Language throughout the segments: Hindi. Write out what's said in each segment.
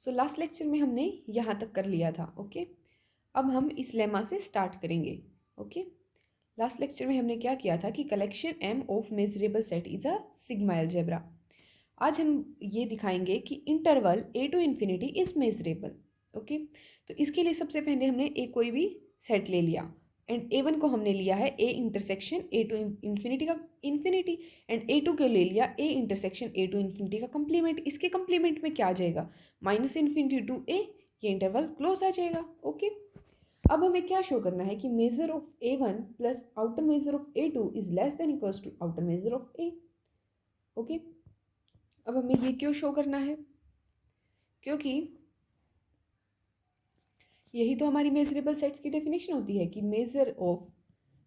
सो लास्ट लेक्चर में हमने यहाँ तक कर लिया था। ओके, अब हम इस लेमा से स्टार्ट करेंगे। ओके, लास्ट लेक्चर में हमने क्या किया था कि collection M of measurable set is a sigma algebra. आज हम ये दिखाएंगे कि interval A to infinity is measurable. Okay, तो इसके लिए सबसे पहले हमने एक कोई भी सेट ले लिया एंड ए वन को हमने लिया है A intersection A to infinity का इन्फिनिटी, एंड ए टू को ले लिया A intersection A to infinity का कंप्लीमेंट। इसके कंप्लीमेंट में क्या आ जाएगा, माइनस इन्फिनिटी टू ए, ये इंटरवल क्लोज आ जाएगा। ओके, अब हमें क्या शो करना है कि measure of A one plus outer measure of A two is less than equals to outer measure of A. Okay, अब हमें ये क्यों शो करना है, क्योंकि यही तो हमारी मेजरेबल सेट्स की डेफिनेशन होती है कि मेजर ऑफ,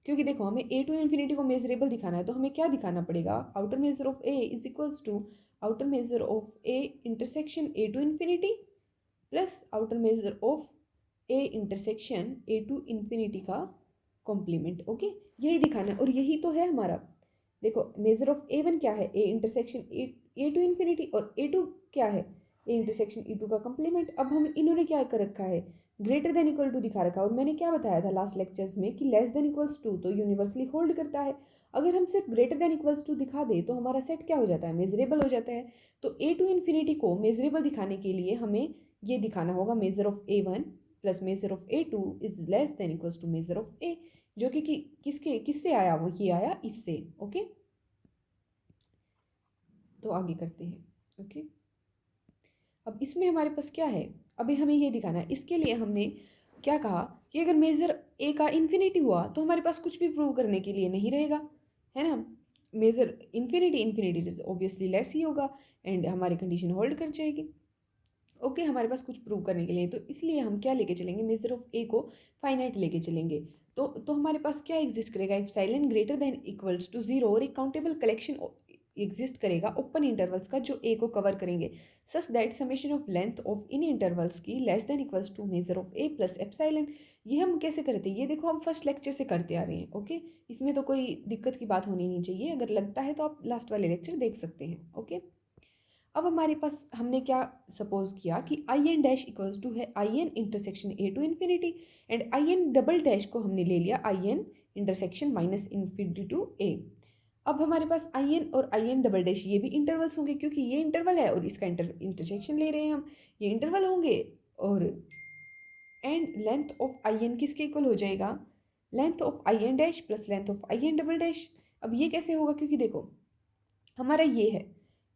क्योंकि देखो हमें ए टू इन्फिनिटी को मेजरेबल दिखाना है तो हमें क्या दिखाना पड़ेगा, outer measure of A is equals to outer measure of A intersection A to infinity plus outer measure of A intersection A to infinity का कॉम्प्लीमेंट। ओके, यही दिखाना है और यही तो है हमारा। देखो मेजर ऑफ ए वन क्या है, A intersection A to infinity, और ए टू क्या है, ए इंटरसेक्शन ए टू का कम्प्लीमेंट। अब हम इन्होंने क्या कर रखा है, ग्रेटर देन इक्वल टू दिखा रखा है। और मैंने क्या बताया था लास्ट लेक्चर्स में कि लेस देन इक्वल्स टू तो यूनिवर्सली होल्ड करता है। अगर हम सिर्फ ग्रेटर देन इक्वल्स टू दिखा दे तो हमारा सेट क्या हो जाता है, मेजरेबल हो जाता है। तो ए टू इन्फिनिटी को मेजरेबल दिखाने के लिए हमें ये दिखाना होगा measure of A one plus measure of A two is less than equals to measure of A, जो कि किससे आया, वो ये आया इससे। ओके, तो आगे करते हैं। ओके, अब इसमें हमारे पास क्या है, अभी हमें ये दिखाना है। इसके लिए हमने क्या कहा कि अगर मेजर ए का इन्फिनिटी हुआ तो हमारे पास कुछ भी प्रूव करने के लिए नहीं रहेगा, है ना। Measure infinity infinity obviously less ही होगा एंड हमारी कंडीशन होल्ड कर जाएगी। ओके, हमारे पास कुछ प्रूव करने के लिए, तो इसलिए हम क्या लेके चलेंगे, मेजर ऑफ ए को फाइनाइट लेके चलेंगे। तो हमारे पास क्या एग्जिस्ट करेगा, if epsilon greater than equals to zero, और एक काउंटेबल कलेक्शन एग्जिस्ट करेगा ओपन इंटरवल्स का जो ए को कवर करेंगे, such that summation of length of in intervals की less than equals to measure of A plus epsilon. ये हम कैसे करते हैं, ये देखो हम फर्स्ट लेक्चर से करते आ रहे हैं। ओके, इसमें तो कोई दिक्कत की बात होनी नहीं चाहिए, अगर लगता है तो आप लास्ट वाले लेक्चर देख सकते हैं। ओके, अब हमारे पास हमने क्या सपोज किया कि I N dash equals to है I N intersection A to infinity, and I N double dash को हमने ले लिया I N intersection minus infinity to A. अब हमारे पास आई एन और आई एन डबल डैश ये भी इंटरवल्स होंगे, क्योंकि ये इंटरवल है और इसका इंटरसेक्शन ले रहे हैं हम, ये इंटरवल होंगे। और and length of I N किसके इक्वल हो जाएगा, length of I N dash plus length of I N double dash. अब ये कैसे होगा, क्योंकि देखो हमारा ये है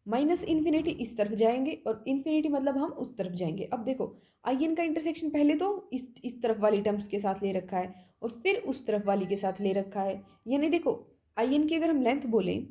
माइनस इन्फिनिटी इस तरफ जाएंगे और इन्फिनिटी मतलब हम उस तरफ जाएंगे। अब देखो आई एन का इंटरसेक्शन पहले तो इस तरफ वाली टर्म्स के साथ ले रखा है और फिर उस तरफ वाली के साथ ले रखा है। यानी देखो आई एन की अगर हम लेंथ बोलें,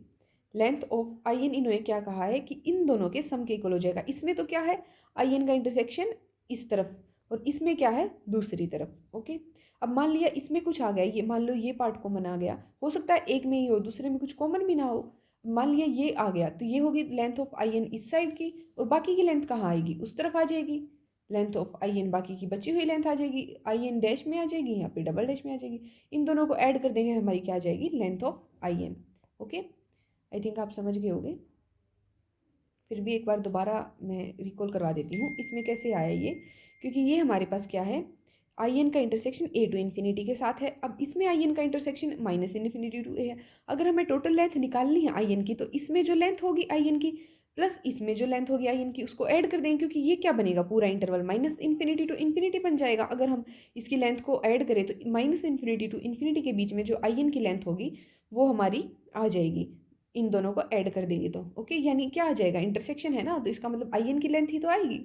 लेंथ ऑफ आई एन इन्होंने क्या कहा है कि इन दोनों के सम के इक्वल हो जाएगा। इसमें तो क्या है, आई एन का इंटरसेक्शन इस तरफ और इसमें क्या है दूसरी तरफ। ओके, अब मान लिया इसमें कुछ आ गया, ये मान लो ये पार्ट कॉमन आ गया, हो सकता है एक में ही हो दूसरे में कुछ कॉमन भी ना हो। मान लिया ये आ गया तो ये होगी लेंथ ऑफ आई एन इस साइड की, और बाकी की लेंथ कहाँ आएगी, उस तरफ आ जाएगी। लेंथ ऑफ आई एन बाकी की बची हुई लेंथ आ जाएगी, आई एन डैश में आ जाएगी, यहाँ पे डबल डैश में आ जाएगी। इन दोनों को ऐड कर देंगे, हमारी क्या आ जाएगी, length of I N. Okay, I think आप समझ गए होंगे, फिर भी एक बार दोबारा मैं रिकॉल करवा देती हूँ इसमें कैसे आया ये, क्योंकि ये हमारे पास क्या है, आई एन का इंटरसेक्शन ए टू इन्फिनिटी के साथ है। अब इसमें आई एन का इंटरसेक्शन माइनस इन्फिनिटी टू ए है। अगर हमें टोटल लेंथ निकालनी है आई एन की, तो इसमें जो लेंथ होगी आई एन की प्लस इसमें जो लेंथ होगी आई एन की उसको ऐड कर देंगे, क्योंकि ये क्या बनेगा, पूरा interval minus infinity to infinity बन जाएगा। अगर हम इसकी लेंथ को ऐड करें तो माइनस इन्फिनिटी टू इन्फिनिटी के बीच में जो आई एन की लेंथ होगी वो हमारी आ जाएगी, इन दोनों को ऐड कर देंगे तो। ओके, यानी क्या आ जाएगा, इंटरसेक्शन है ना, तो इसका मतलब आई एन की लेंथ ही तो आएगी।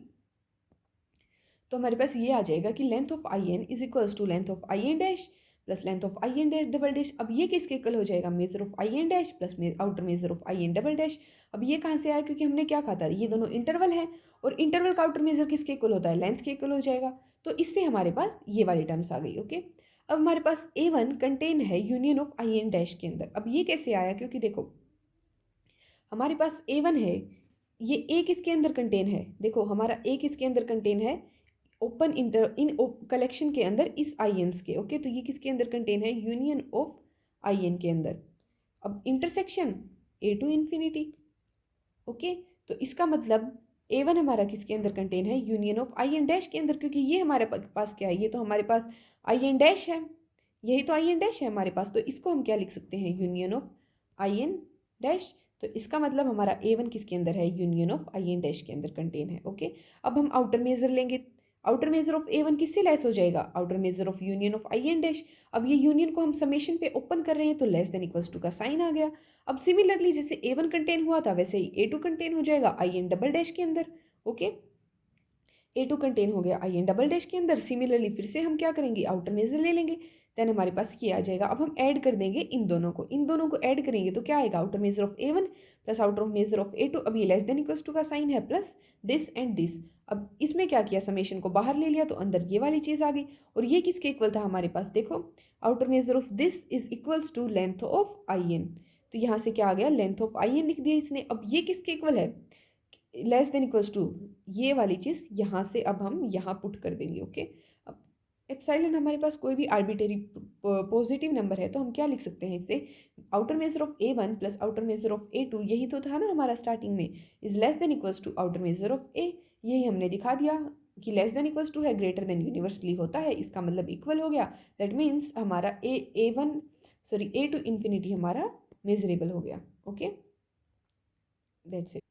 तो हमारे पास ये आ जाएगा कि length of I N is equals to length of I N dash plus length of I N dash double dash. अब ये किसके इक्वल हो जाएगा, measure of I N dash plus outer measure of I N double dash. अब ये कहाँ से आया, क्योंकि हमने क्या कहा था, ये दोनों इंटरवल हैं और इंटरवल का आउटर मेजर किसके इक्वल होता है, लेंथ के इक्वल हो जाएगा। तो इससे हमारे पास ये वाली टर्म्स आ गई। ओके, अब हमारे पास ए वन कंटेन है union of I N dash के अंदर। अब ये कैसे आया, क्योंकि देखो हमारे पास ए वन है, ये ए किसके अंदर कंटेन है, देखो हमारा ए किसके अंदर कंटेन है, ओपन इंटर इन कलेक्शन के अंदर इस आई एन्स के। ओके, तो ये किसके अंदर कंटेन है, यूनियन ऑफ आई एन के अंदर। अब intersection A to infinity. Okay, तो इसका मतलब A1 हमारा किसके अंदर कंटेन है, union of I N dash के अंदर, क्योंकि ये हमारे पास क्या है, ये तो हमारे पास आई एन डैश है, यही तो आई एन डैश है हमारे पास, तो इसको हम क्या लिख सकते हैं, union of I N dash. तो इसका मतलब हमारा A1 किसके अंदर है, union of I N dash के अंदर कंटेन है। ओके, अब हम आउटर मेजर लेंगे। आउटर मेजर ऑफ A1 किससे लेस हो जाएगा, outer measure of union of I N dash. अब ये यूनियन को हम समेशन पे ओपन कर रहे हैं तो लेस देन इक्वल्स टू का साइन आ गया। अब सिमिलरली जैसे A1 कंटेन हुआ था वैसे ही A2 कंटेन हो जाएगा आई एन डबल डैश के अंदर। ओके, A2 कंटेन हो गया आई एन डबल डैश के अंदर। सिमिलरली फिर से हम क्या करेंगे, आउटर मेजर ले लेंगे, देन हमारे पास ये आ जाएगा। अब हम ऐड कर देंगे इन दोनों को ऐड करेंगे तो क्या आएगा, outer measure of A1 plus outer of measure of A2। अब ये लेस देन इक्वल्स टू का साइन है, प्लस दिस एंड दिस। अब इसमें क्या किया, समेशन को बाहर ले लिया तो अंदर ये वाली चीज़ आ गई। और ये किसके इक्वल था हमारे पास, देखो outer measure of this is equals to length of I N. तो यहाँ से क्या आ गया, लेंथ ऑफ आई एन लिख दिया इसने। अब ये किसके इक्वल है, लेस देन इक्वल्स टू ये वाली चीज़ यहाँ से अब हम यहाँ पुट कर देंगे। ओके, अब एप्सिलॉन हमारे पास कोई भी आर्बिटरी पॉजिटिव नंबर है तो हम क्या लिख सकते हैं इससे, outer measure of A1 plus outer measure of A2, यही तो था ना हमारा स्टार्टिंग में, is less than equals to outer measure of A। यही हमने दिखा दिया कि लेस देन इक्वल्स टू है, ग्रेटर देन यूनिवर्सली होता है, इसका मतलब इक्वल हो गया। दैट मीन्स हमारा A2 इन्फिनिटी हमारा मेजरेबल हो गया। Okay, that's it.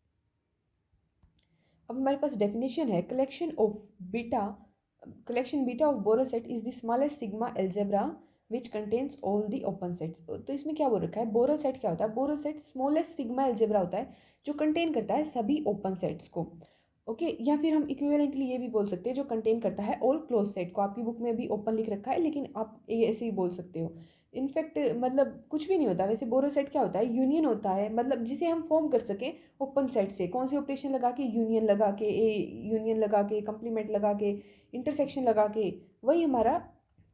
अब हमारे पास डेफिनेशन है, collection beta of Borel set is the smallest sigma algebra which contains all the open sets. तो इसमें क्या बोल रखा है, बोरल सेट क्या होता है, बोरल सेट स्मॉलेस्ट सिग्मा अलजेब्रा होता है जो कंटेन करता है सभी ओपन सेट्स को। ओके, या फिर हम इक्विवेलेंटली ये भी बोल सकते हैं जो कंटेन करता है ऑल क्लोज सेट को। आपकी बुक में भी ओपन लिख रखा है लेकिन आप ये ऐसे ही बोल सकते हो। इनफैक्ट मतलब कुछ भी नहीं होता वैसे, बोरो सेट क्या होता है, यूनियन होता है, मतलब जिसे हम फॉर्म कर सकें ओपन सेट से। कौन से ऑपरेशन लगा के, यूनियन लगा के, यूनियन लगा के, कंप्लीमेंट लगा के, इंटरसेक्शन लगा के, वही हमारा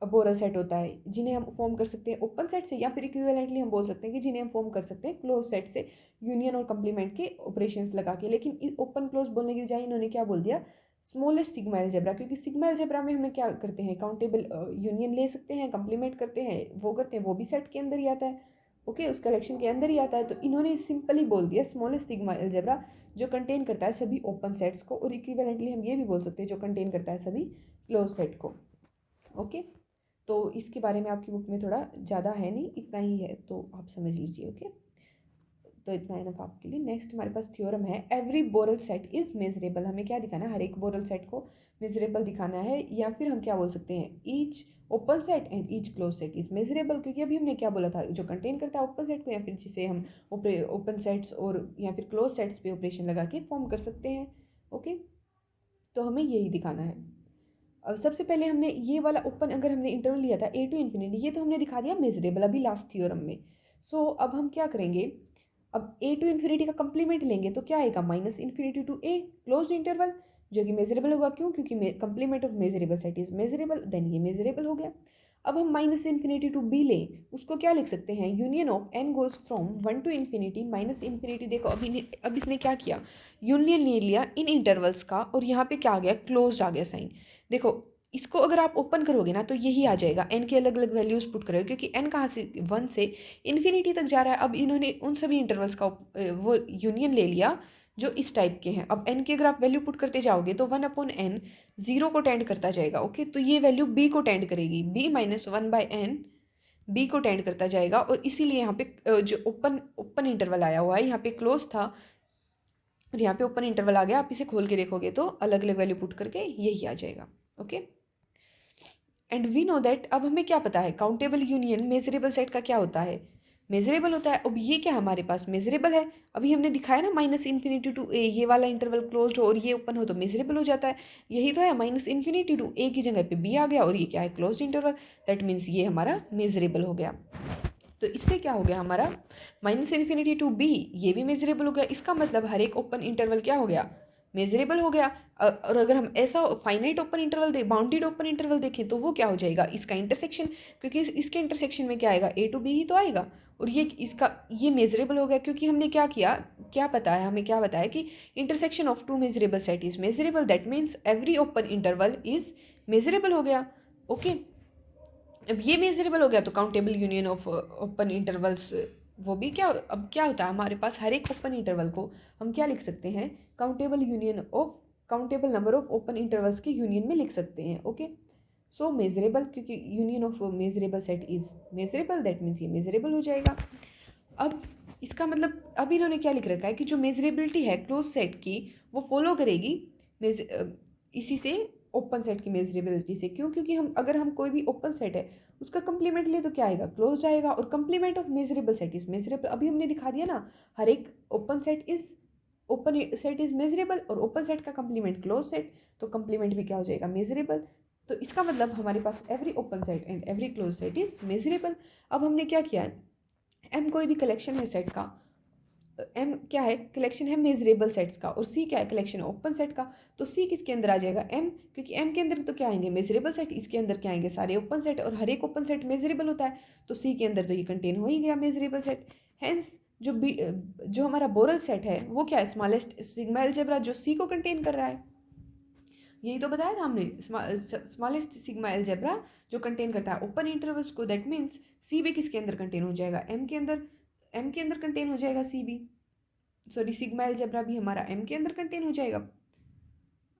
बोरल सेट होता है जिन्हें हम फॉर्म कर सकते हैं ओपन सेट से, या फिर इक्विवेलेंटली हम बोल सकते हैं कि जिन्हें हम फॉर्म कर सकते हैं क्लोज सेट से, यूनियन और कंप्लीमेंट के ऑपरेशंस लगा के। लेकिन इस ओपन क्लोज बोलने की बजाय इन्होंने क्या बोल दिया, स्मॉलेस्ट सिग्मा अलजेब्रा, क्योंकि सिग्मा अलजेब्रा में हमें क्या करते हैं, काउंटेबल यूनियन ले सकते हैं, कंप्लीमेंट करते हैं, वो भी सेट के अंदर ही आता है। ओके, उस कलेक्शन के अंदर ही आता है। तो इन्होंने सिंपली बोल दिया स्मॉलेस्ट सिग्मा अलजेब्रा जो कंटेन करता है सभी ओपन सेट्स को, और इक्विवेलेंटली हम ये भी बोल सकते हैं जो कंटेन करता है सभी क्लोज सेट को। ओके, तो इसके बारे में आपकी बुक में थोड़ा ज़्यादा है नहीं, इतना ही है तो आप समझ लीजिए। ओके, तो इतना इनफ आपके लिए। नेक्स्ट हमारे पास थ्योरम है, एवरी बोरल सेट इज मेजरेबल। हमें क्या दिखाना है, हर एक बोरल सेट को मेजरेबल दिखाना है, या फिर हम क्या बोल सकते हैं, each open set and each close set is measurable. क्योंकि अभी हमने क्या बोला था, जो कंटेन करता है ओपन सेट को, या फिर जिसे हम ओपन सेट्स और या फिर क्लोज सेट्स पे ऑपरेशन लगा के फॉर्म कर सकते हैं। ओके, तो हमें यही दिखाना है। अब सबसे पहले हमने ये वाला ओपन, अगर हमने इंटरवल लिया था A2 इन्फिनिटी, ये तो हमने दिखा दिया मेजरेबल अभी लास्ट थ्योरम में। सो अब हम क्या करेंगे, अब A2 इन्फिनिटी का कंप्लीमेंट लेंगे तो क्या आएगा, minus infinity to A close interval, जो कि मेजरेबल होगा। क्यों, क्योंकि complement of measurable set is measurable, then ये मेजरेबल हो गया। अब हम माइनस इन्फिनिटी टू B लें, उसको क्या लिख सकते हैं, union of n goes from 1 to infinity minus infinity. देखो अब इसने क्या किया, यूनियन ले लिया इन इंटरवल्स का, और यहाँ पे क्या आ गया, क्लोज आ गया साइन। देखो इसको अगर आप ओपन करोगे ना तो यही आ जाएगा, n के अलग अलग वैल्यूज पुट करोगे, क्योंकि n कहाँ से 1 से इन्फिनिटी तक जा रहा है। अब इन्होंने उन सभी इंटरवल्स का वो यूनियन ले लिया जो इस टाइप के हैं। अब n की अगर आप वैल्यू पुट करते जाओगे तो 1/n 0 को टेंड करता जाएगा। ओके, तो ये वैल्यू b को टेंड करेगी, b माइनस 1/n b को टेंड करता जाएगा। और इसीलिए यहाँ पे जो ओपन इंटरवल आया हुआ है, यहाँ पे क्लोज था और यहाँ पे ओपन इंटरवल आ गया। आप इसे खोल के देखोगे तो अलग अलग वैल्यू पुट करके यही आ जाएगा। Okay, and we know that, अब हमें क्या पता है, काउंटेबल यूनियन मेजरेबल सेट का क्या होता है, मेजरेबल होता है। अब ये क्या हमारे पास मेजरेबल है, अभी हमने दिखाया ना माइनस इन्फिनिटी टू A, ये वाला इंटरवल क्लोज हो और ये ओपन हो तो मेजरेबल हो जाता है। यही तो है, माइनस इन्फिनिटी टू A की जगह पे B आ गया और ये क्या है, क्लोज इंटरवल। दैट मीन्स ये हमारा मेजरेबल हो गया। तो इससे क्या हो गया हमारा, माइनस इन्फिनिटी टू B ये भी मेजरेबल हो गया। इसका मतलब हर एक ओपन इंटरवल क्या हो गया, मेजरेबल हो गया। और अगर हम ऐसा finite open interval bounded open interval देखें तो वो क्या हो जाएगा, इसका इंटरसेक्शन, क्योंकि इसके इंटरसेक्शन में क्या आएगा, A to B ही तो आएगा। और ये मेजरेबल हो गया, क्योंकि हमने क्या किया, क्या पता है हमें, क्या बताया कि intersection of two measurable set is measurable. That means every open interval is measurable हो गया। ओके, अब ये मेजरेबल हो गया तो countable union of open intervals वो भी क्या, अब क्या होता है हमारे पास हर एक ओपन इंटरवल को हम क्या लिख सकते हैं, countable number of open intervals के यूनियन में लिख सकते हैं। ओके, सो मेजरेबल, क्योंकि union of measurable set is measurable, that means ये मेजरेबल हो जाएगा। अब इसका मतलब अब इन्होंने क्या लिख रखा है कि जो मेजरेबिलिटी है क्लोज सेट की वो फॉलो करेगी इसी से ओपन सेट की मेजरेबिलिटी से। क्यों? क्योंकि हम कोई भी ओपन सेट है उसका कंप्लीमेंट ले तो क्या आएगा, क्लोज आएगा। और complement of measurable set is measurable, अभी हमने दिखा दिया ना, हर एक ओपन सेट इज मेजरेबल और ओपन सेट का कंप्लीमेंट क्लोज सेट, तो कंप्लीमेंट भी क्या हो जाएगा, मेजरेबल। तो इसका मतलब हमारे पास every open set and every close set is measurable. अब हमने क्या किया है, एम कोई भी कलेक्शन है सेट का, एम क्या है, कलेक्शन है मेजरेबल सेट्स का, और सी क्या है, कलेक्शन है ओपन सेट का। तो सी किसके अंदर आ जाएगा, एम, क्योंकि एम के अंदर तो क्या आएंगे, मेजरेबल सेट, इसके अंदर क्या आएंगे, सारे ओपन सेट, और हर एक ओपन सेट मेजरेबल होता है, तो सी के अंदर तो ये कंटेन हो ही गया मेजरेबल सेट। हेंस जो हमारा बोरल सेट है वो क्या है, स्मॉलेस्ट सिग्मा अलजेब्रा, जो सी को कंटेन कर रहा है। यही तो बताया था हमने, स्मॉलेस्ट सिग्मा अलजेब्रा जो कंटेन करता है ओपन इंटरवल्स को, दैट मीन्स सी भी किसके अंदर कंटेन हो जाएगा, एम के अंदर कंटेन हो जाएगा सी भी, सॉरी सिग्मा अलजेब्रा भी हमारा एम के अंदर कंटेन हो जाएगा।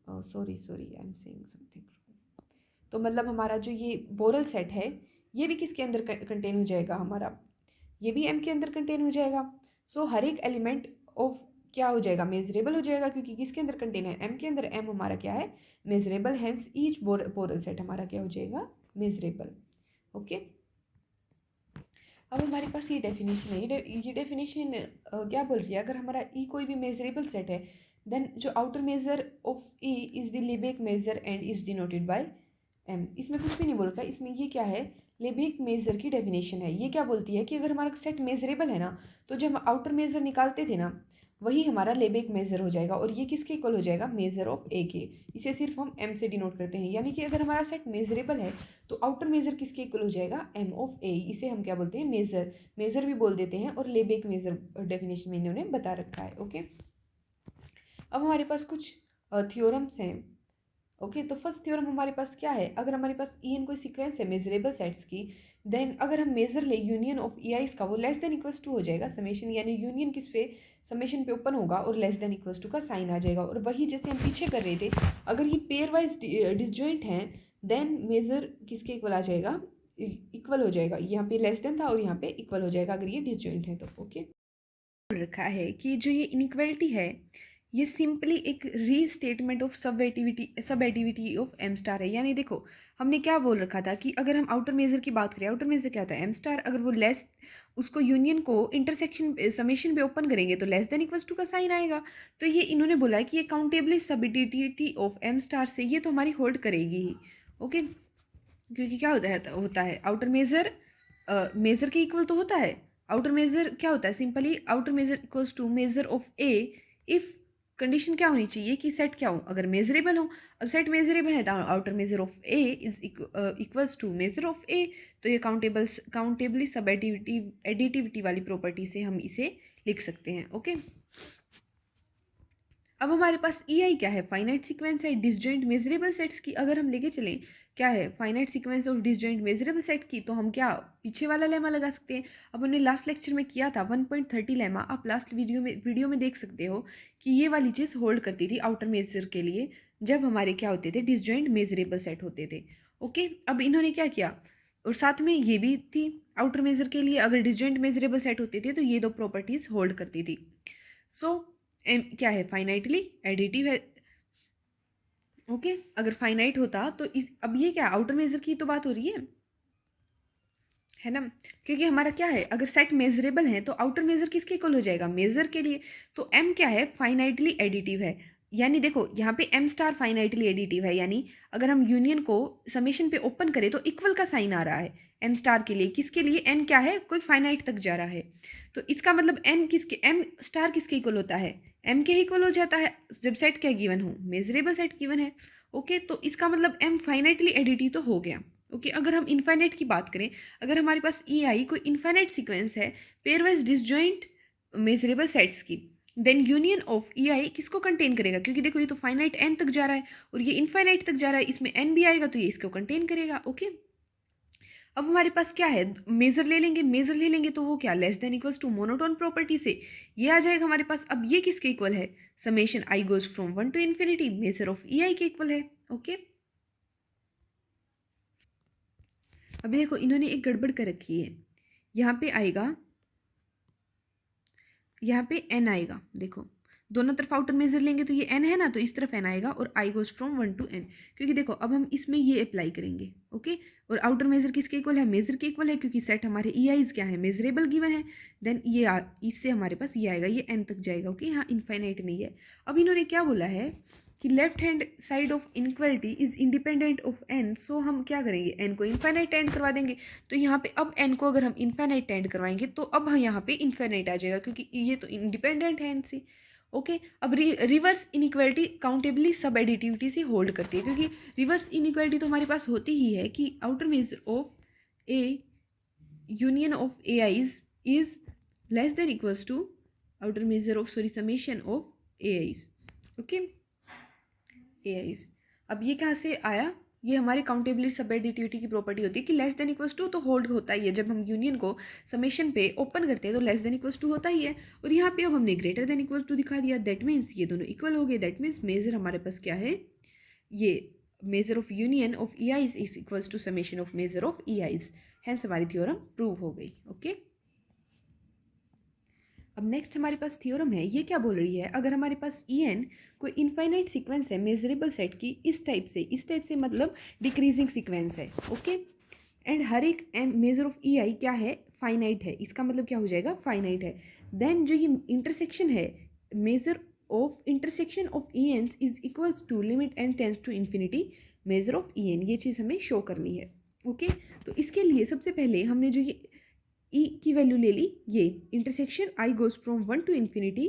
Sorry I am saying something. तो मतलब हमारा जो ये बोरल सेट है ये भी किसके अंदर कंटेन हो जाएगा, हमारा ये भी एम के अंदर कंटेन हो जाएगा। सो हर एक एलिमेंट ऑफ क्या हो जाएगा, मेजरेबल हो जाएगा, क्योंकि किसके अंदर कंटेन है, एम के अंदर, एम हमारा क्या है, मेजरेबल, हेंस ईच बोरल सेट हमारा क्या हो जाएगा, मेजरेबल। ओके, अब हमारे पास ये डेफिनेशन है, ये डेफिनेशन क्या बोल रही है, अगर हमारा ई कोई भी मेजरेबल सेट है देन जो outer measure of E is the Lebesgue measure and is denoted by M. इसमें कुछ भी नहीं बोल रखा, इसमें ये क्या है, लेबेक मेजर की डेफिनेशन है। ये क्या बोलती है कि अगर हमारा सेट मेजरेबल है ना, तो जब हम आउटर मेजर निकालते थे ना, वही हमारा लेबेक मेजर हो जाएगा, और ये किसके इक्वल हो जाएगा, मेजर ऑफ ए के। इसे सिर्फ हम एम से डिनोट करते हैं, यानी कि अगर हमारा सेट मेजरेबल है तो आउटर मेजर किसके इक्वल हो जाएगा, एम ऑफ ए। इसे हम क्या बोलते हैं, मेजर भी बोल देते हैं, और लेबेक मेजर डेफिनेशन में इन्होंने बता रखा है। ओके, अब हमारे पास कुछ थ्योरम्स हैं। ओके, तो फर्स्ट थ्योरम हमारे पास क्या है, अगर हमारे पास ई एन कोई सीक्वेंस है मेजरेबल सेट्स की, देन अगर हम मेजर ले यूनियन ऑफ ई आईज का, वो लेस देन इक्वल्स टू हो जाएगा समेशन, यानी यूनियन किस पे, समेशन पे ओपन होगा और लेस देन इक्वल्स टू का साइन आ जाएगा। और वही जैसे हम पीछे कर रहे थे, अगर ये पेयर वाइज डिसजॉइंट हैं देन मेजर किसके इक्वल आ जाएगा, इक्वल हो जाएगा। यहाँ पे लेस देन था और यहाँ पे इक्वल हो जाएगा अगर ये डिसजॉइंट है तो। ओके, रखा है कि जो ये इनइक्वालिटी है ये सिंपली एक रीस्टेटमेंट ऑफ सब एडिविटी ऑफ एम स्टार है। यानी देखो हमने क्या बोल रखा था कि अगर हम आउटर मेजर की बात करें, आउटर मेजर क्या होता है, एम स्टार, अगर वो लेस, उसको यूनियन को इंटरसेक्शन समेशन पे ओपन करेंगे तो लेस देन इक्वल्स टू का साइन आएगा। तो ये इन्होंने बोला है कि ये काउंटेबली सब एडिविटी ऑफ एम स्टार से ये तो हमारी होल्ड करेगी ही। ओके, क्योंकि क्या होता है आउटर मेजर मेजर के इक्वल तो होता है। आउटर मेजर क्या होता है, simply outer measure equals to measure of A if condition क्या होनी चाहिए कि सेट क्या हो, अगर मेजरेबल हो। अब सेट मेजरेबल है तो outer measure of A is equals to measure of A, तो ये काउंटेबली सब एडिटिविटी वाली प्रॉपर्टी से हम इसे लिख सकते हैं। ओके, अब हमारे पास ई आई क्या है, फाइनाइट सीक्वेंस है डिसजॉइंट मेजरेबल सेट्स की। अगर हम लेके चलें क्या है, finite sequence of disjoint measurable set की, तो हम क्या पीछे वाला लेमा लगा सकते हैं। अब हमने लास्ट लेक्चर में किया था 1.30 लेमा, आप लास्ट वीडियो में देख सकते हो कि ये वाली चीज़ होल्ड करती थी आउटर मेजर के लिए जब हमारे क्या होते थे, डिसजॉइंट मेजरेबल सेट होते थे। ओके, अब इन्होंने क्या किया, और साथ में ये भी थी आउटर मेजर के लिए अगर डिसजॉइंट मेजरेबल सेट होते थे तो ये दो प्रॉपर्टीज होल्ड करती थी। सो एम क्या है, फाइनाइटली एडिटिव है। ओके, अगर फाइनाइट होता तो इस, अब ये क्या आउटर मेजर की तो बात हो रही है ना, क्योंकि हमारा क्या है, अगर सेट मेजरेबल है तो आउटर मेजर किसके इक्वल हो जाएगा, मेजर के लिए। तो एम क्या है, फाइनाइटली एडिटिव है। यानी देखो यहाँ पे एम स्टार फाइनाइटली एडिटिव है, यानी अगर हम यूनियन को समेशन पे ओपन करें तो इक्वल का साइन आ रहा है एम स्टार के लिए, किसके लिए, एन क्या है, कोई फाइनाइट तक जा रहा है। तो इसका मतलब एन किसके, एम स्टार किसके इक्वल होता है, एम के इक्वल हो जाता है जब सेट क्या गिवन हो, मेजरेबल सेट गिवन है। ओके, तो इसका मतलब एम फाइनाइटली एडिटिव तो हो गया। ओके, अगर हम इनफाइनाइट की बात करें, अगर हमारे पास ई आई कोई इनफाइनाइट सीक्वेंस है पेयरवाइज डिसजॉइंट मेजरेबल सेट्स की, देन यूनियन ऑफ ई आई किसको कंटेन करेगा, क्योंकि देखो ये तो फाइनाइट एन तक जा रहा है और ये इनफाइनाइट तक जा रहा है, इसमें एन भी आएगा तो ये इसको कंटेन करेगा। ओके, अब हमारे पास क्या है, मेजर ले लेंगे, मेजर ले लेंगे तो वो क्या, less than equals to monotone property से ये आ जाएगा हमारे पास। अब ये किसके इक्वल है, summation I goes from 1 to infinity measure of E I के इक्वल है। ओके, अभी देखो इन्होंने एक गड़बड़ कर रखी है, यहाँ पे आएगा, यहाँ पे एन आएगा, देखो दोनों तरफ आउटर मेजर लेंगे तो ये एन है ना, तो इस तरफ एन आएगा और आई गोज फ्रॉम 1 टू एन, क्योंकि देखो अब हम इसमें ये अप्लाई करेंगे। ओके, और आउटर मेजर किसके इक्वल है, मेजर के इक्वल है, क्योंकि सेट हमारे ई आईज क्या है, मेजरेबल गिवन है। देन ये इससे हमारे पास ये आएगा, ये एन तक जाएगा। ओके, यहाँ इनफाइनाइट नहीं है। अब इन्होंने क्या बोला है कि left hand side of inequality is independent of N, so हम क्या करेंगे, एन को इनफाइनाइट एंड करवा देंगे। तो यहाँ पे अब एन को अगर हम इनफाइनाइट एंड करवाएंगे तो अब यहाँ पे इनफाइनाइट आ जाएगा, क्योंकि ये तो इंडिपेंडेंट है एन से। ओके, अब रिवर्स इनइक्वालिटी काउंटेबली सब एडिटिविटी से होल्ड करती है, क्योंकि रिवर्स इनइक्वालिटी तो हमारे पास होती ही है कि outer measure of A union of A I's is less than equals to outer measure of summation of A I's. Okay, A I's, अब ये कहाँ से आया, ये हमारे काउंटेबिलिटी सब एडिटिविटी की प्रॉपर्टी होती है कि लेस देन इक्वल्स टू तो होल्ड होता ही है, जब हम यूनियन को समेशन पे ओपन करते हैं तो लेस देन इक्वल्स टू होता ही है। और यहाँ पे अब हमने ग्रेटर देन इक्वल्स टू दिखा दिया, दैट मीन्स ये दोनों इक्वल हो गए। दैट मीन्स मेजर हमारे पास क्या है, ये measure of union of E I's is equals to summation of measure of E I's, hence हमारी थ्योरम प्रूव हो गई। ओके, अब नेक्स्ट हमारे पास थ्योरम है, ये क्या बोल रही है, अगर हमारे पास ई एन कोई इनफाइनाइट सीक्वेंस है मेजरेबल सेट की, इस टाइप से मतलब डिक्रीजिंग सीक्वेंस है। ओके, एंड हर एक एन मेजर ऑफ ई आई क्या है, फाइनाइट है, इसका मतलब क्या हो जाएगा, फाइनाइट है। देन जो ये इंटरसेक्शन है, measure of intersection of E ns is equals to limit N tends to infinity measure of E N, ये चीज़ हमें शो करनी है। ओके, तो इसके लिए सबसे पहले हमने जो ये ई की वैल्यू ले ली, ये intersection I goes from 1 to infinity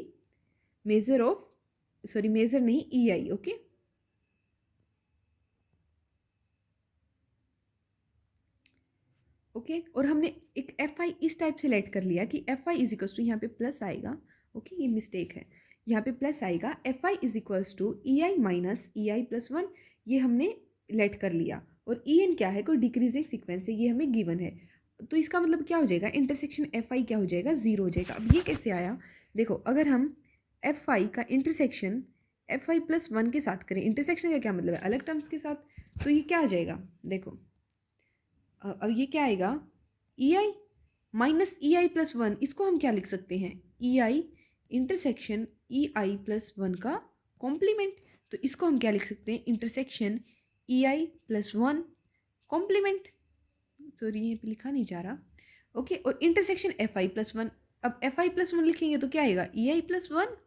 measure of, sorry measure नहीं, ई आई। ओके, ओके, और हमने एक एफ आई इस टाइप से लेट कर लिया कि F I is equals to, यहाँ पे प्लस आएगा। ओके, ये मिस्टेक है, यहाँ पे प्लस आएगा, F I is equals to E I minus E I plus 1, ये हमने लेट कर लिया। और ई एन क्या है, कोई डिक्रीजिंग सीक्वेंस है, ये हमें गिवन है। तो इसका मतलब क्या हो जाएगा, इंटरसेक्शन एफ आई क्या हो जाएगा, जीरो हो जाएगा। अब ये कैसे आया, देखो अगर हम एफ आई का इंटरसेक्शन एफ आई प्लस 1 के साथ करें, इंटरसेक्शन का क्या मतलब है, अलग टर्म्स के साथ, तो ये क्या आ जाएगा, देखो अब ये क्या आएगा, ई I minus E I plus 1, इसको हम क्या लिख सकते हैं, E I intersection E I plus 1 का कॉम्प्लीमेंट। तो इसको हम क्या लिख सकते हैं, intersection E I plus 1 complement, sorry यहाँ पे लिखा नहीं जा रहा। ओके, और इंटरसेक्शन एफ आई प्लस 1, अब एफ आई प्लस 1 लिखेंगे तो क्या आएगा, ई I plus 1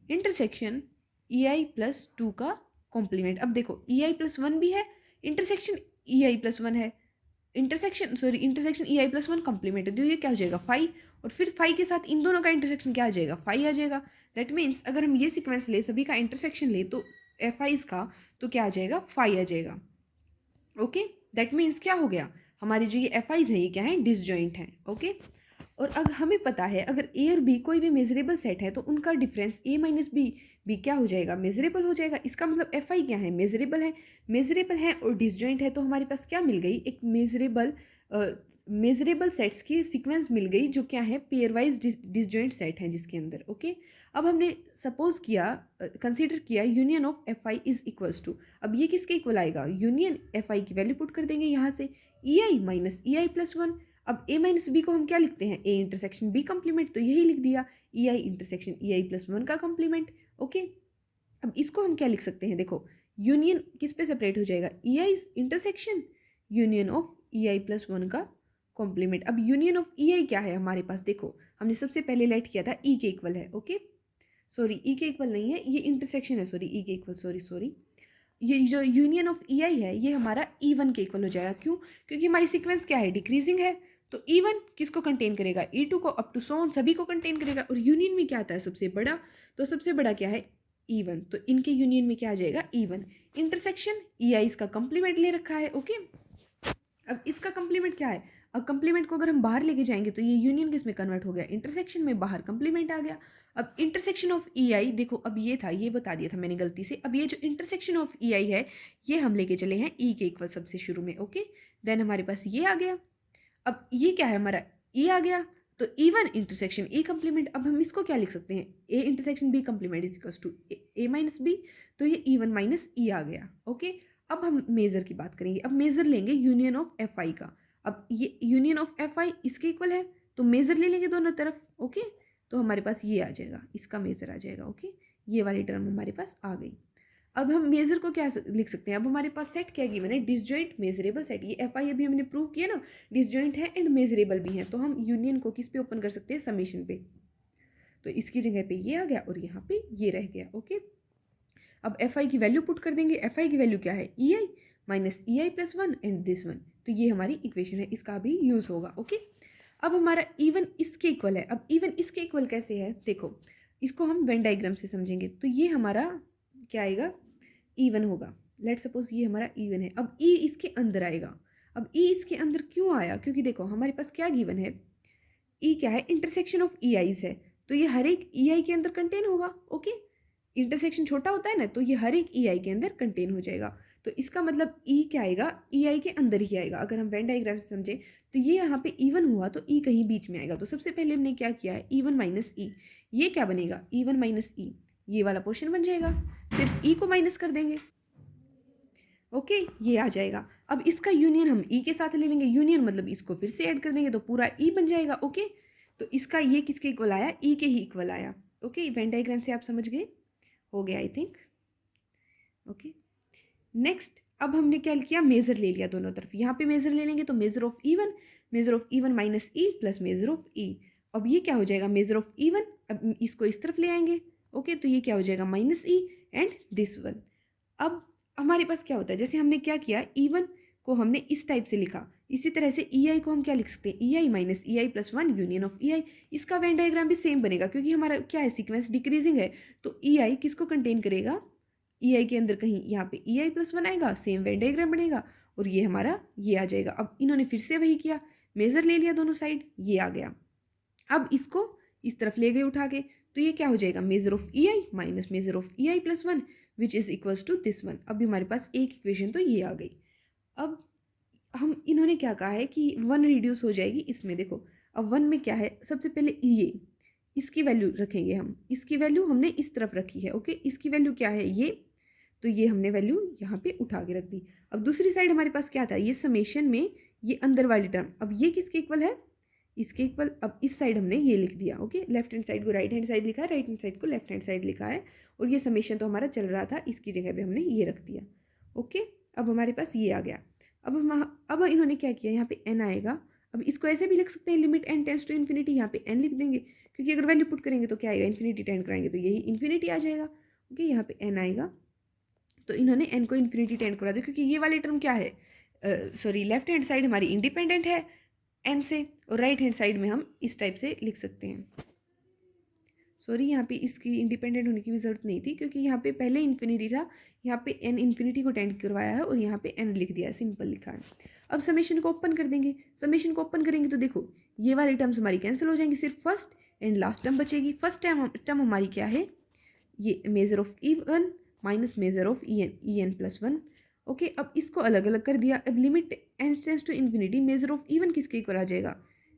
intersection E I plus 2 का कॉम्प्लीमेंट। अब देखो ई आई प्लस 1 भी है, इंटरसेक्शन ई आई प्लस 1 है, intersection E I plus 1 complement है, तो ये क्या हो जाएगा, फाई, और फिर फाई के साथ इन दोनों का इंटरसेक्शन क्या आ जाएगा, फाई आ जाएगा। दैट मीन्स अगर हम ये सीक्वेंस ले, सभी का इंटरसेक्शन ले, तो एफ आई इसका तो क्या आ जाएगा, फाई आ जाएगा। ओके, दैट मीन्स क्या हो गया, हमारी जो ये एफ आईज है ये क्या है, डिसजॉइंट है। ओके, और अगर हमें पता है अगर ए और बी कोई भी मेजरेबल सेट है तो उनका डिफरेंस ए माइनस बी क्या हो जाएगा, मेजरेबल हो जाएगा। इसका मतलब एफ आई क्या है, मेजरेबल है और डिसजॉइंट है, तो हमारे पास क्या मिल गई, एक मेजरेबल सेट्स की सीक्वेंस मिल गई, जो क्या है, पेयर वाइज डिसजॉइंट सेट है जिसके अंदर। ओके, अब हमने सपोज किया, कंसीडर किया union of F I is equals to, अब ये किसके इक्वल आएगा, यूनियन एफ आई की वैल्यू पुट कर देंगे यहाँ से, ई I minus E I plus 1। अब ए माइनस बी को हम क्या लिखते हैं, ए इंटरसेक्शन बी कॉम्प्लीमेंट, तो यही लिख दिया, ई I intersection E I plus 1 का कॉम्प्लीमेंट। ओके, अब इसको हम क्या लिख सकते हैं, देखो यूनियन किस पे सेपरेट हो जाएगा, E I intersection union of E I plus 1 का कॉम्प्लीमेंट। अब यूनियन ऑफ ई आई क्या है हमारे पास, देखो हमने सबसे पहले लेट किया था ई के इक्वल है। ओके, सॉरी ई के इक्वल नहीं है, ये इंटरसेक्शन है, सॉरी ई के इक्वल, सॉरी ये जो यूनियन ऑफ ई आई है ये हमारा ई वन के इक्वल हो जाएगा। क्यों, क्योंकि हमारी सीक्वेंस क्या है, डिक्रीजिंग है, तो ई वन किसको कंटेन करेगा, ई टू को, अप टू सो ऑन सभी को कंटेन करेगा। और यूनियन में क्या आता है, सबसे बड़ा, तो सबसे बड़ा क्या है, ई वन, तो इनके यूनियन में क्या आ जाएगा, E one intersection E I इसका कंप्लीमेंट ले रखा है। ओके, अब इसका कंप्लीमेंट क्या है, अब कंप्लीमेंट को अगर हम बाहर लेके जाएंगे तो ये यूनियन किस में कन्वर्ट हो गया, इंटरसेक्शन में, बाहर कंप्लीमेंट आ गया। अब इंटरसेक्शन ऑफ ई आई, देखो अब ये था, ये बता दिया था मैंने गलती से, अब ये जो इंटरसेक्शन ऑफ ई आई है ये हम लेके चले हैं ई के इक्वल सबसे शुरू में। ओके, देन हमारे पास ये आ गया। अब ये क्या है हमारा, ई आ गया, तो E1 इंटरसेक्शन ए कंप्लीमेंट। अब हम इसको क्या लिख सकते हैं, A intersection B complement is equals to A minus B, तो ये E1 माइनस ई आ गया। ओके, अब हम मेजर की बात करेंगे। अब मेजर लेंगे यूनियन ऑफ एफ आई का। अब ये यूनियन ऑफ एफ आई इसके इक्वल है, तो मेजर ले लेंगे दोनों तरफ। ओके, तो हमारे पास ये आ जाएगा, इसका मेजर आ जाएगा। ओके, ये वाली टर्म हमारे पास आ गई। अब हम मेजर को क्या लिख सकते हैं, अब हमारे पास सेट क्या गिवन है, डिसजॉइंट मेजरेबल सेट। ये एफ आई अभी हमने प्रूव किया ना, डिसजॉइंट है एंड मेजरेबल भी है, तो हम यूनियन को किस पे ओपन कर सकते हैं, समेशन पे। तो इसकी जगह पे ये आ गया और यहाँ पे ये रह गया। ओके, अब एफ आई की वैल्यू पुट कर देंगे। एफ आई की वैल्यू क्या है, E I minus E I plus one and this one, तो ये हमारी इक्वेशन है, इसका भी यूज होगा। ओके, अब हमारा इवन इसके इक्वल है। अब इवन इसके इक्वल कैसे है, देखो इसको हम वेन डायग्राम से समझेंगे। तो ये हमारा क्या आएगा, इवन होगा। लेट सपोज ये हमारा इवन है। अब ई इसके अंदर आएगा। अब ई इसके अंदर क्यों आया, क्योंकि देखो हमारे पास क्या गिवन है, ई क्या है, इंटरसेक्शन ऑफ ई आईज है, तो ये हर एक ई आई के अंदर कंटेन होगा। ओके, इंटरसेक्शन छोटा होता है ना, तो ये हर एक ई आई के अंदर कंटेन हो जाएगा। तो इसका मतलब ई क्या आएगा, ई आई के अंदर ही आएगा। अगर हम वेन डायग्राम से समझे तो ये यहाँ पे इवन हुआ तो ई कहीं बीच में आएगा। तो सबसे पहले हमने क्या किया है, ई वन माइनस ई, ये क्या बनेगा, ई वन माइनस ई, ये वाला पोर्शन बन जाएगा। सिर्फ ई को माइनस कर देंगे। ओके, ये आ जाएगा। अब इसका यूनियन हम ई के साथ ले लेंगे। यूनियन मतलब इसको फिर से ऐड कर देंगे तो पूरा ई बन जाएगा। ओके, तो इसका ये किसके इक्वल आया, ई के ही इक्वल आया। ओके, वेन डायग्राम से आप समझ गए, हो गया आई थिंक। ओके, नेक्स्ट अब हमने क्या किया, मेजर ले लिया दोनों तरफ। यहाँ पे मेजर ले लेंगे तो measure of E one minus E plus measure of E. अब ये क्या हो जाएगा, मेजर ऑफ ई वन, अब इसको इस तरफ ले आएंगे। ओके, तो ये क्या हो जाएगा, minus E and this one. अब हमारे पास क्या होता है, जैसे हमने क्या किया, ई वन को हमने इस टाइप से लिखा, इसी तरह से ई आई को हम क्या लिख सकते हैं, E I minus E I plus one union of E I. इसका वेन डायग्राम भी सेम बनेगा, क्योंकि हमारा क्या है, सीक्वेंस डिक्रीजिंग है, तो ई आई किसको कंटेन करेगा, ई आई के अंदर कहीं यहाँ पे ई आई प्लस वन आएगा, सेम वेन डायग्राम बनेगा और ये हमारा ये आ जाएगा। अब इन्होंने फिर से वही किया, मेजर ले लिया दोनों साइड, ये आ गया। अब इसको इस तरफ ले गए उठा के, तो ये क्या हो जाएगा, measure of E I minus measure of E I plus one which is equals to this one. अभी हमारे पास एक इक्वेशन तो ये आ गई। अब हम इन्होंने क्या कहा है कि वन रिड्यूस हो जाएगी इसमें। देखो अब वन में क्या है, सबसे पहले ये इसकी वैल्यू रखेंगे हम, इसकी वैल्यू हमने इस तरफ रखी है। ओके, इसकी वैल्यू क्या है ये, तो ये हमने वैल्यू यहाँ पे उठा के रख दी। अब दूसरी साइड हमारे पास क्या था, ये समेशन में ये अंदर वाली टर्म, अब ये किसके इक्वल है, इसके इक्वल। अब इस साइड हमने ये लिख दिया। ओके, लेफ्ट हैंड साइड को राइट हैंड साइड लिखा है, राइट हैंड साइड को लेफ्ट हैंड साइड लिखा है, और ये समेशन तो हमारा चल रहा था, इसकी जगह पे हमने ये रख दिया। ओके, अब हमारे पास ये आ गया। अब इन्होंने क्या किया, यहाँ पे एन आएगा। अब इसको ऐसे भी लिख सकते हैं, limit N tends to infinity, यहाँ पे एन लिख देंगे, क्योंकि अगर वैल्यू पुट करेंगे तो क्या आएगा, इन्फिनिटी टेंड कराएंगे तो यही इन्फिनिटी आ जाएगा। ओके, यहाँ पे एन आएगा, तो इन्होंने एन को इन्फिनिटी टेंड करा दिया, क्योंकि ये वाली टर्म क्या है, सॉरी लेफ्ट हैंड साइड हमारी इंडिपेंडेंट है एन से, और राइट हैंड साइड में हम इस टाइप से लिख सकते हैं। सॉरी, यहाँ पे इसकी इंडिपेंडेंट होने की भी ज़रूरत नहीं थी, क्योंकि यहाँ पे पहले इन्फिनिटी था, यहाँ पे एन इन्फिनिटी को टेंड करवाया है और यहाँ पे एन लिख दिया है, सिंपल लिखा है। अब समेशन को ओपन कर देंगे। समेशन को ओपन करेंगे तो देखो ये वाली टर्म्स हमारी कैंसिल हो जाएंगी, सिर्फ फर्स्ट एंड लास्ट टर्म बचेगी। फर्स्ट टर्म हमारी क्या है, ये measure of E one minus measure of E N plus one. Okay, अब इसको अलग अलग कर दिया। अब limit N tends to infinity, measure of E one किसके इक्वल आ जाएगा,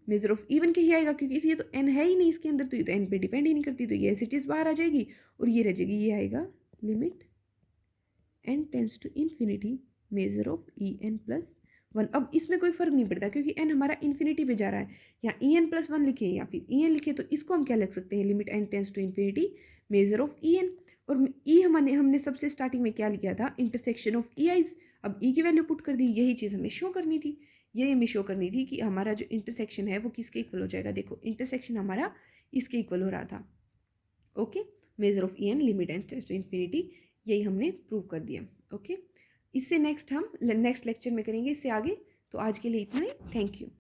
मेजर ऑफ ई वन के ही आएगा, क्योंकि ये तो एन है ही नहीं इसके अंदर, तो ये तो एन पे डिपेंड ही नहीं करती, तो ये एज इट इज़ बाहर आ जाएगी और ये रह जाएगी, ये आएगा limit N tends to infinity measure of E N plus one. अब इसमें कोई फर्क नहीं पड़ता, क्योंकि एन हमारा इन्फिनिटी पे जा रहा है, यहाँ ई एन प्लस वन लिखे या फिर ई एन लिखे, तो इसको हम क्या लिख सकते हैं, limit N tends to infinity measure of E n. और ई हमने सबसे स्टार्टिंग में क्या लिखा था, इंटरसेक्शन ऑफ ई आईज। अब ई की वैल्यू पुट कर दी, यही चीज़ हमें शो करनी थी, ये हमें शो करनी थी कि हमारा जो इंटरसेक्शन है वो किसके इक्वल हो जाएगा। देखो इंटरसेक्शन हमारा इसके इक्वल हो रहा था। Okay, measure of E n limit N tends to infinity, यही हमने प्रूव कर दिया। ओके, इससे नेक्स्ट हम नेक्स्ट लेक्चर में करेंगे इससे आगे। तो आज के लिए इतना ही, थैंक यू।